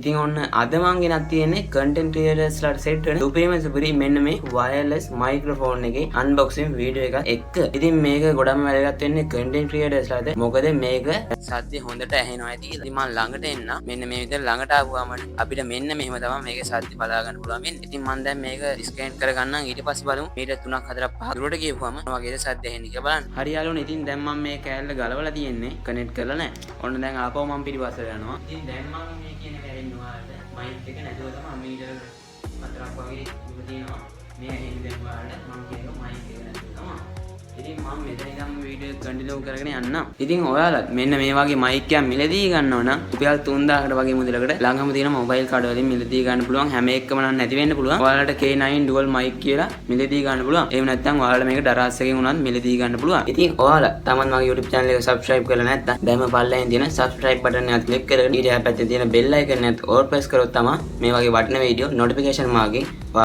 ඉතින් ඔන්න අද මං ගෙනත් තියෙන්නේ content creators ලාට set වෙන සුපිරිම සුපිරි මෙන්න මේ wireless microphone එකේ unboxing video එකක් එක්ක. ඉතින් මේක ගොඩක්ම වැදගත් වෙන්නේ content creators ලාට. මොකද මේක සද්දේ හොඳට ඇහෙනවා ඇති. ඉතින් මං ළඟට එන්න මෙන්න මේ විදිහට ළඟට ආවම අපිට මෙන්න මෙහෙම තමයි මේකේ සද්දේ බලා ගන්න පුළුවන් වෙන්නේ. ඉතින් මං දැන් මේක ස්කෑන් කරගන්නම්. ඊට පස්සේ බලමු මීටර් 3ක් 4ක් 5ක් දුරට ගියපුවම වගේ සද්ද ඇහෙන්නේ කියලා බලන්න. හරි යාළුවනේ ඉතින් දැන් මම මේ කෑල්ල ගලවලා තියෙන්නේ කනෙක්ට් කරලා නැහැ. ඔන්න දැන් ආපහු මම පිටිපස්සට යනවා. ඉතින් දැන් මම මේ කියන කැරෙන්න ඔයාලට මයික් එක නැතුව තමයි මීටර් 4ක් වගේ දුර තියෙනවා. මේ ඇහෙන්නේ දැන් ඔයාලට මම කියනවා මයික් එක නැතුව තමයි. ඉතින් මම මෙතන ඉඳන් වීඩියෝ කන්ටිනියු කරගෙන යන්නම්. ඉතින් ඔයාලත් මෙන්න මේ වගේ මයික් එකක් මිලදී ගන්නව නම් රුපියල් 3000කට වගේ මුදලකට ළඟම තියෙන මොබයිල් කාඩ් වලින් මිලදී ගන්න පුළුවන්. හැම එකම නම් නැති වෙන්න පුළුවන්. ඔයාලට K9 dual mic කියලා මිලදී ගන්න පුළුවන්. එහෙම නැත්නම් ඔයාලට මේක දරාස් එකකින් උනත් මිලදී ගන්න පුළුවන්. ඉතින් ඔයාලා තමන් මගේ YouTube channel එක subscribe කරලා නැත්නම් දැන්ම පල්ලෙන් තියෙන subscribe button එක click කරගෙන ඊට පැත්තේ තියෙන bell icon එකත් all press කරොත් තමයි මේ වගේ වටින වීඩියෝ notification මාගෙන්